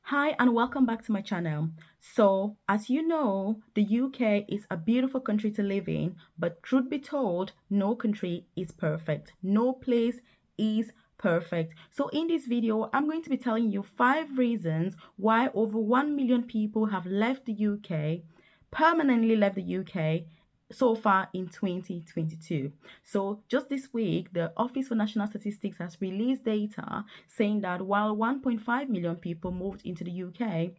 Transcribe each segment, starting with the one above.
Hi and welcome back to my channel. So, as you know, the UK is a beautiful country to live in, but truth be told, no country is perfect. No place is perfect. So in this video, I'm going to be telling you 5 reasons why over 1 million people have left the UK, permanently left the UK so far in 2022. So just this week, the Office for National Statistics has released data saying that while 1.5 million people moved into the UK,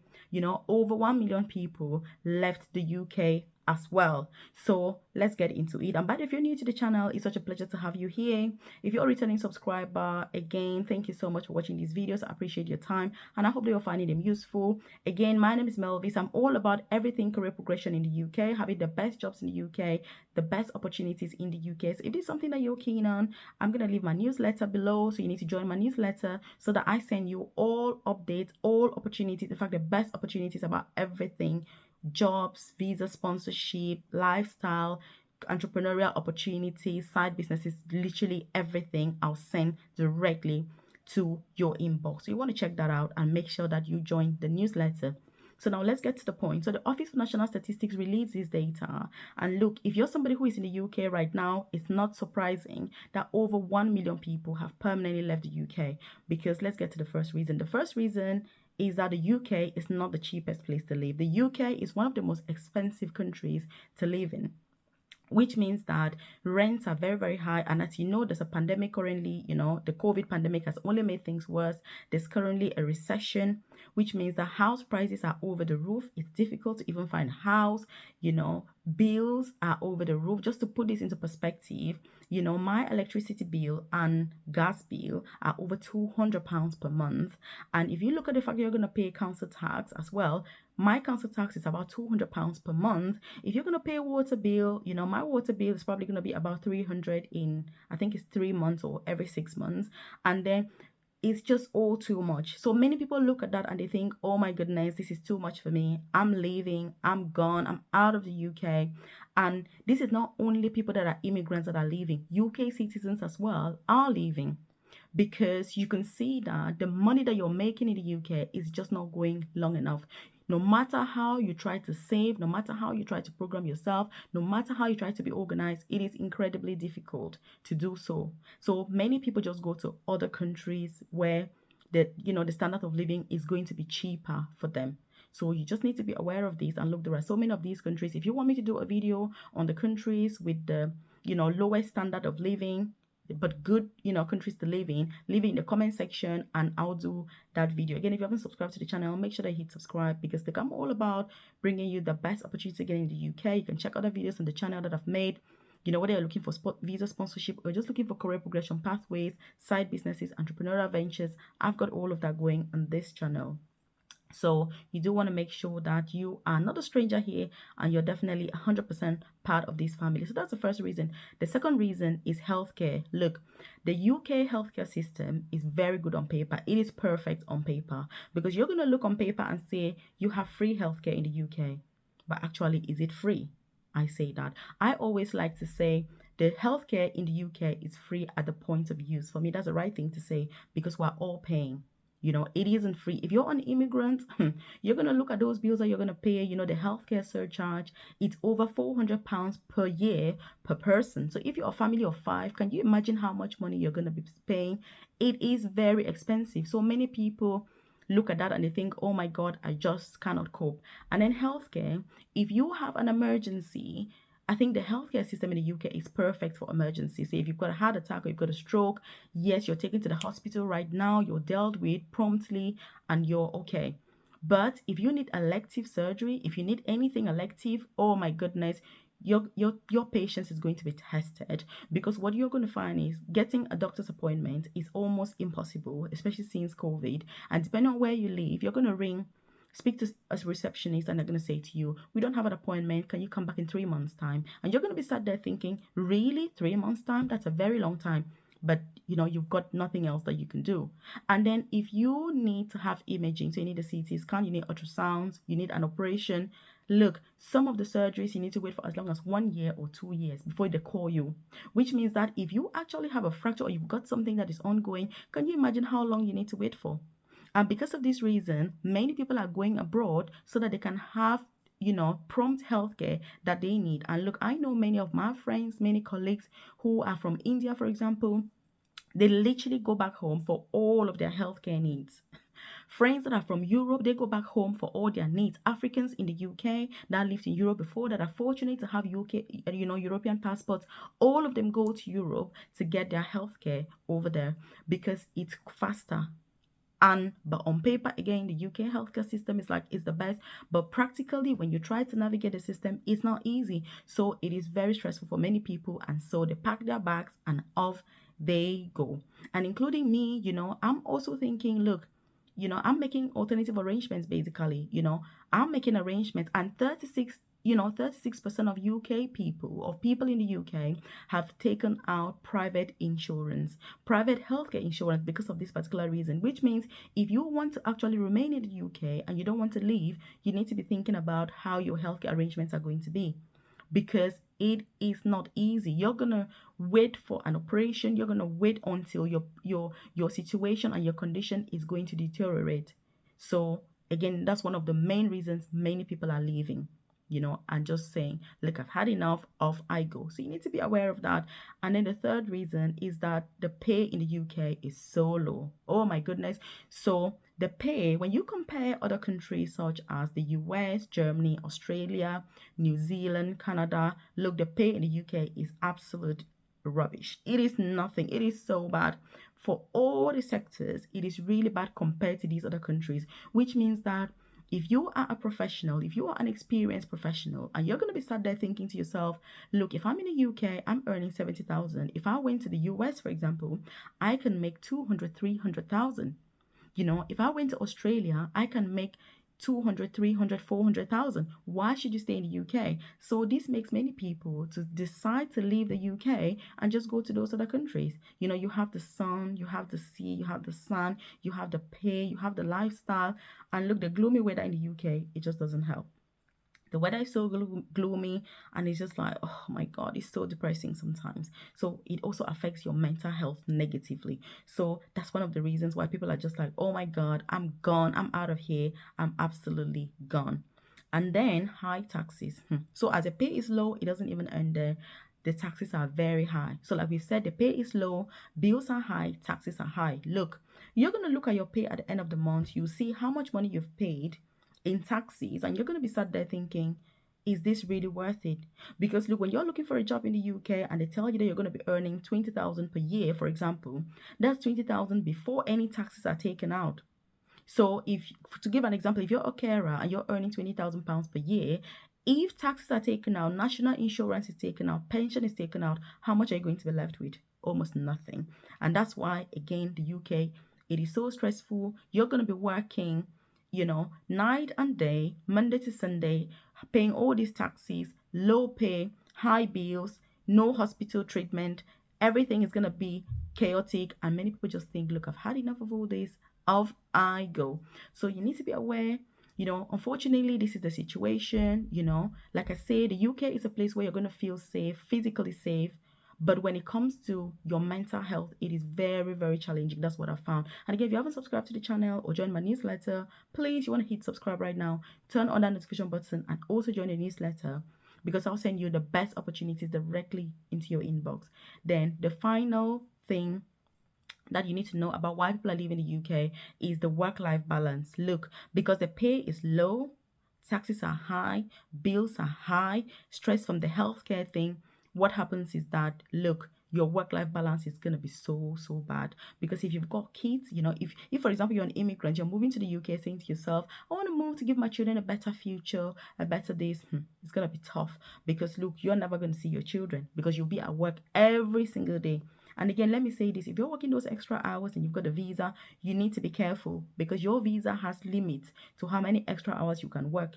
over 1 million people left the UK as well. So let's get into it. And but if you're new to the channel, it's such a pleasure to have you here. If you're a returning subscriber, again, thank you so much for watching these videos. I appreciate your time and I hope that you're finding them useful. Again, my name is Melvis. I'm all about everything career progression in the UK, having the best jobs in the UK, the best opportunities in the UK. So if this is something that you're keen on, I'm going to leave my newsletter below. So you need to join my newsletter so that I send you all updates, all opportunities, in fact, the best opportunities about everything: jobs, visa sponsorship, lifestyle, entrepreneurial opportunities, side businesses, literally everything I'll send directly to your inbox. So you want to check that out and make sure that you join the newsletter. So now let's get to the point. So the Office for National Statistics released this data. And look, if you're somebody who is in the UK right now, it's not surprising that over 1 million people have permanently left the UK. Because let's get to the first reason. The first reason is that the UK is not the cheapest place to live. The UK is one of the most expensive countries to live in, which means that rents are very, very high. And as you know, there's a pandemic currently. The COVID pandemic has only made things worse. There's currently a recession, which means that house prices are over the roof. It's difficult to even find a house. Bills are over the roof. Just to put this into perspective, my electricity bill and gas bill are over £200 per month. And if you look at the fact that you're going to pay council tax as well, my council tax is about £200 per month. If you're going to pay a water bill, my water bill is probably going to be about 300 in, I think it's 3 months or every 6 months. And then it's just all too much. So many people look at that and they think, oh my goodness, this is too much for me. I'm leaving, I'm gone, I'm out of the UK. And this is not only people that are immigrants that are leaving, UK citizens as well are leaving, because you can see that the money that you're making in the UK is just not going long enough. No matter how you try to save, no matter how you try to program yourself, no matter how you try to be organized, it is incredibly difficult to do so. So many people just go to other countries where the standard of living is going to be cheaper for them. So you just need to be aware of this. And look, there are so many of these countries. If you want me to do a video on the countries with the lowest standard of living but good countries to live in, leave it in the comment section and I'll do that video. Again, if you haven't subscribed to the channel, make sure that you hit subscribe, because look, I'm all about bringing you the best opportunity to get in the UK. You can check other videos on the channel that I've made, whether you're looking for visa sponsorship or just looking for career progression pathways, side businesses, entrepreneurial ventures. I've got all of that going on this channel. So you do want to make sure that you are not a stranger here and you're definitely 100% part of this family. So that's the first reason. The second reason is healthcare. Look, the UK healthcare system is very good on paper. It is perfect on paper, because you're going to look on paper and say you have free healthcare in the UK. But actually, is it free? I say that. I always like to say the healthcare in the UK is free at the point of use. For me, that's the right thing to say, because we're all paying. It isn't free. If you're an immigrant, you're going to look at those bills that you're going to pay, the healthcare surcharge. It's over £400 per year per person. So if you're a family of 5, can you imagine how much money you're going to be paying? It is very expensive. So many people look at that and they think, oh my God, I just cannot cope. And then healthcare, if you have an emergency, I think the healthcare system in the UK is perfect for emergencies. So if you've got a heart attack or you've got a stroke, yes, you're taken to the hospital right now, you're dealt with promptly, and you're okay. But if you need elective surgery, if you need anything elective, oh my goodness, your patience is going to be tested, because what you're going to find is getting a doctor's appointment is almost impossible, especially since COVID. And depending on where you live, you're going to speak to a receptionist and they're going to say to you, we don't have an appointment, can you come back in 3 months time? And you're going to be sat there thinking, really, 3 months time? That's a very long time. But you've got nothing else that you can do. And then if you need to have imaging, so you need a CT scan, you need ultrasounds, you need an operation, look, some of the surgeries you need to wait for as long as 1 year or 2 years before they call you, which means that if you actually have a fracture or you've got something that is ongoing, can you imagine how long you need to wait for? And because of this reason, many people are going abroad so that they can have, prompt healthcare that they need. And look, I know many of my friends, many colleagues who are from India, for example, they literally go back home for all of their healthcare needs. Friends that are from Europe, they go back home for all their needs. Africans in the UK that lived in Europe before that are fortunate to have UK, European passports, all of them go to Europe to get their healthcare over there because it's faster. And but on paper, again, the UK healthcare system is like is the best, but practically when you try to navigate the system, it's not easy. So it is very stressful for many people, and so they pack their bags and off they go. And including me, I'm also thinking, look, I'm making alternative arrangements basically, I'm making arrangements, and 36% of UK people, of people in the UK, have taken out private insurance, private healthcare insurance because of this particular reason, which means if you want to actually remain in the UK and you don't want to leave, you need to be thinking about how your healthcare arrangements are going to be because it is not easy. You're gonna wait for an operation. You're gonna wait until your situation and your condition is going to deteriorate. So again, that's one of the main reasons many people are leaving. And just saying, look, I've had enough of I go. So you need to be aware of that. And then the third reason is that the pay in the UK is so low. Oh my goodness. So the pay, when you compare other countries such as the US, Germany, Australia, New Zealand, Canada, look, the pay in the UK is absolute rubbish. It is nothing. It is so bad. For all the sectors, it is really bad compared to these other countries, which means that if you are a professional, if you are an experienced professional, and you're going to be sat there thinking to yourself, look, if I'm in the UK, I'm earning 70,000. If I went to the US, for example, I can make 200, 300,000. If I went to Australia, I can make 200, 300, 400,000. Why should you stay in the UK? So this makes many people to decide to leave the UK and just go to those other countries. You have the sun, you have the sea, you have the sun, you have the pay, you have the lifestyle. And look, the gloomy weather in the UK, it just doesn't help. The weather is so gloomy, and it's just like, oh my god, it's so depressing sometimes. So it also affects your mental health negatively. So that's one of the reasons why people are just like, oh my god, I'm gone, I'm out of here, I'm absolutely gone. And then high taxes. So as the pay is low, it doesn't even end there. The taxes are very high. So like we've said, the pay is low, bills are high, taxes are high. Look, you're going to look at your pay at the end of the month, you see how much money you've paid in taxis, and you're going to be sat there thinking, is this really worth it? Because look, when you're looking for a job in the UK and they tell you that you're going to be earning 20,000 per year, for example, that's 20,000 before any taxes are taken out. So if, to give an example, if you're a carer and you're earning £20,000 per year, if taxes are taken out, national insurance is taken out, pension is taken out, how much are you going to be left with? Almost nothing. And that's why, again, the UK, it is so stressful. You're going to be working, night and day, Monday to Sunday, paying all these taxes, low pay, high bills, no hospital treatment. Everything is going to be chaotic. And many people just think, look, I've had enough of all this. Of I go. So you need to be aware. Unfortunately, this is the situation. Like I say, the UK is a place where you're going to feel safe, physically safe. But when it comes to your mental health, it is very, very challenging. That's what I found. And again, if you haven't subscribed to the channel or joined my newsletter, please, you want to hit subscribe right now. Turn on that notification button and also join the newsletter because I'll send you the best opportunities directly into your inbox. Then the final thing that you need to know about why people are leaving the UK is the work-life balance. Look, because the pay is low, taxes are high, bills are high, stress from the healthcare thing, what happens is that, look, your work-life balance is going to be so bad. Because if you've got kids, if for example you're an immigrant, you're moving to the UK saying to yourself, I want to move to give my children a better future, a better days, it's going to be tough. Because look, you're never going to see your children because you'll be at work every single day. And again, let me say this, if you're working those extra hours and you've got a visa, you need to be careful because your visa has limits to how many extra hours you can work.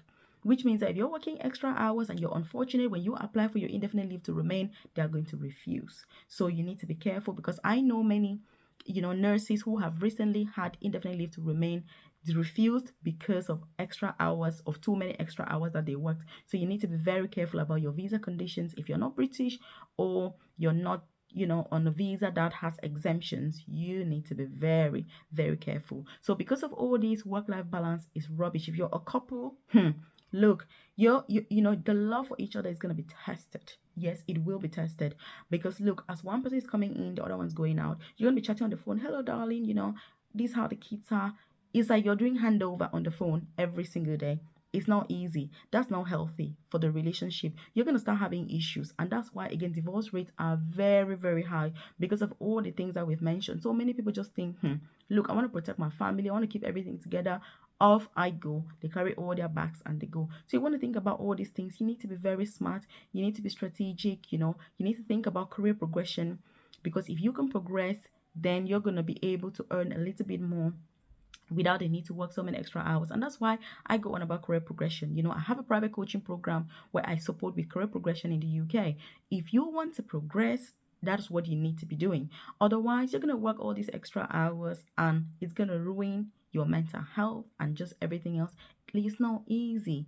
Which means that if you're working extra hours and you're unfortunate, when you apply for your indefinite leave to remain, they are going to refuse. So you need to be careful because I know many, nurses who have recently had indefinite leave to remain refused because of extra hours, of too many extra hours that they worked. So you need to be very careful about your visa conditions if you're not British or you're not on a visa that has exemptions, you need to be very, very careful. So because of all this, work-life balance is rubbish. If you're a couple, look, the love for each other is going to be tested. Yes, it will be tested because look, as one person is coming in, the other one's going out. You're going to be chatting on the phone. Hello, darling. This is how the kids are. It's like you're doing handover on the phone every single day. It's not easy. That's not healthy for the relationship. You're going to start having issues. And that's why, again, divorce rates are very, very high because of all the things that we've mentioned. So many people just think, look, I want to protect my family. I want to keep everything together. Off I go. They carry all their bags and they go. So you want to think about all these things. You need to be very smart. You need to be strategic. You need to think about career progression because if you can progress, then you're going to be able to earn a little bit more without the need to work so many extra hours. And that's why I go on about career progression. I have a private coaching program where I support with career progression in the UK. If you want to progress, that's what you need to be doing. Otherwise, you're going to work all these extra hours and it's going to ruin your mental health and just everything else. It's not easy.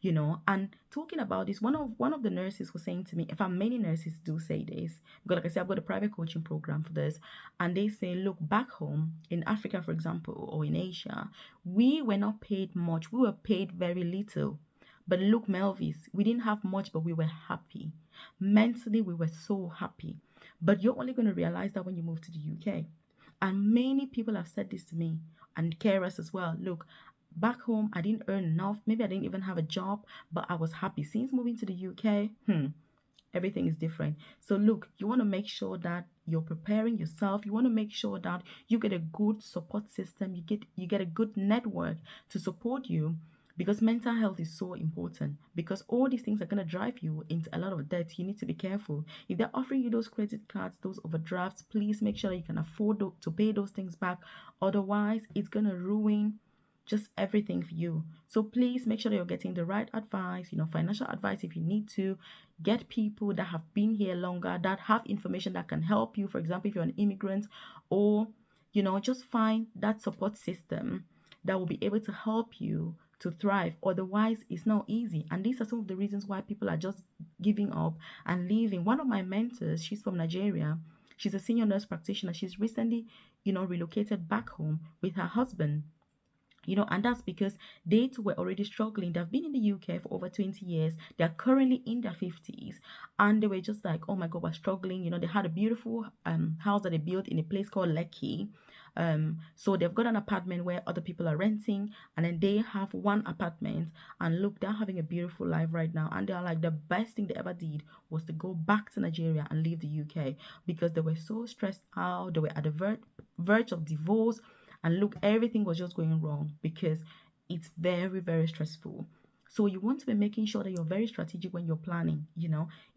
And talking about this, one of the nurses was saying to me, in fact, many nurses do say this, because like I said, I've got a private coaching program for this, and they say, look, back home in Africa, for example, or in Asia, we were not paid much. We were paid very little. But look, Melvis, we didn't have much, but we were happy. Mentally, we were so happy. But you're only going to realize that when you move to the UK. And many people have said this to me, and carers as well. Look, back home, I didn't earn enough. Maybe I didn't even have a job, but I was happy. Since moving to the UK, everything is different. So look, you want to make sure that you're preparing yourself. You want to make sure that you get a good support system. You get a good network to support you because mental health is so important because all these things are going to drive you into a lot of debt. You need to be careful. If they're offering you those credit cards, those overdrafts, please make sure that you can afford to pay those things back. Otherwise, it's going to ruin just everything for you. So please make sure that you're getting the right advice, financial advice if you need to. Get people that have been here longer, that have information that can help you. For example, if you're an immigrant, or, just find that support system that will be able to help you to thrive. Otherwise, it's not easy. And these are some of the reasons why people are just giving up and leaving. One of my mentors, she's from Nigeria. She's a senior nurse practitioner. She's recently, relocated back home with her husband. And that's because they too were already struggling. They've been in the UK for over 20 years. They're currently in their 50s. And they were just like, oh my God, we're struggling. They had a beautiful house that they built in a place called Lekki. So they've got an apartment where other people are renting, and then they have one apartment. And look, they're having a beautiful life right now. And they're like, the best thing they ever did was to go back to Nigeria and leave the UK because they were so stressed out. They were at the verge of divorce. And look, everything was just going wrong because it's very, very stressful. So you want to be making sure that you're very strategic when you're planning.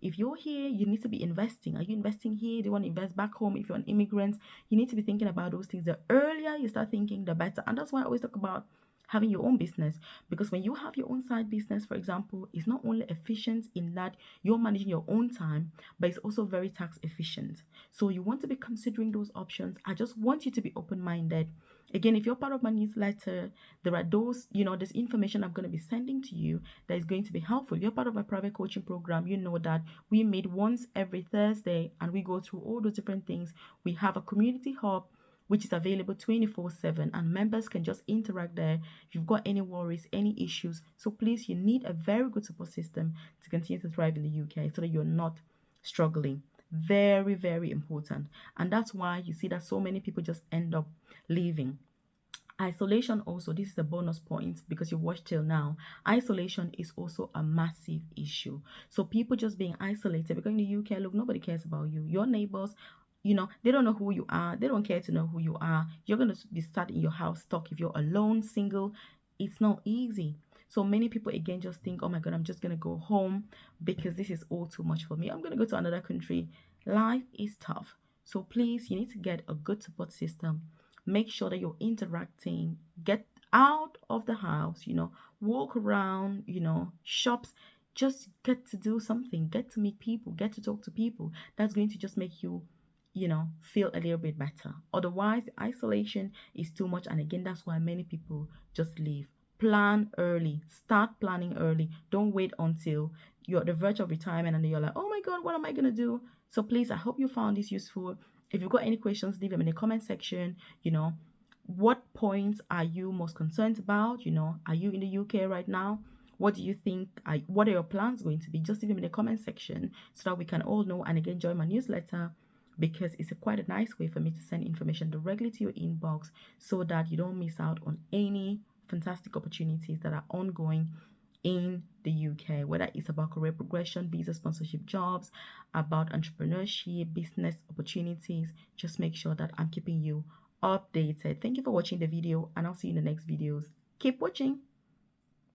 If you're here, you need to be investing. Are you investing here? Do you want to invest back home? If you're an immigrant, you need to be thinking about those things. The earlier you start thinking, the better. And that's why I always talk about having your own business, because when you have your own side business, for example, it's not only efficient in that you're managing your own time, but it's also very tax efficient. So you want to be considering those options. I just want you to be open-minded. Again, if you're part of my newsletter, there are those, this information I'm going to be sending to you that is going to be helpful. If you're part of my private coaching program, you know that we meet once every Thursday and we go through all those different things. We have a community hub which is available 24/7, and members can just interact there if you've got any worries, any issues. So please, you need a very good support system to continue to thrive in the UK so that you're not struggling. Very, very important. And that's why you see that so many people just end up leaving. Isolation also, this is a bonus point because you've watched till now. Isolation is also a massive issue. So people just being isolated because in the UK, look, nobody cares about you. Your neighbors, they don't know who you are. They don't care to know who you are. You're going to be stuck in your house stuck. If you're alone, single, it's not easy. So many people again just think, oh my God, I'm just going to go home because this is all too much for me. I'm going to go to another country. Life is tough. So please, you need to get a good support system. Make sure that you're interacting. Get out of the house, walk around, shops. Just get to do something. Get to meet people. Get to talk to people. That's going to just make you feel a little bit better. Otherwise, isolation is too much. And again, that's why many people just leave. Plan early. Start planning early. Don't wait until you're at the verge of retirement and you're like, oh my God, what am I going to do? So please, I hope you found this useful. If you've got any questions, leave them in the comment section. What points are you most concerned about? Are you in the UK right now? What do you think? What are your plans going to be? Just leave them in the comment section so that we can all know. And again, join my newsletter because it's quite a nice way for me to send information directly to your inbox so that you don't miss out on any fantastic opportunities that are ongoing in the UK, whether it's about career progression, visa sponsorship jobs, about entrepreneurship, business opportunities. Just make sure that I'm keeping you updated. Thank you for watching the video, and I'll see you in the next videos. Keep watching.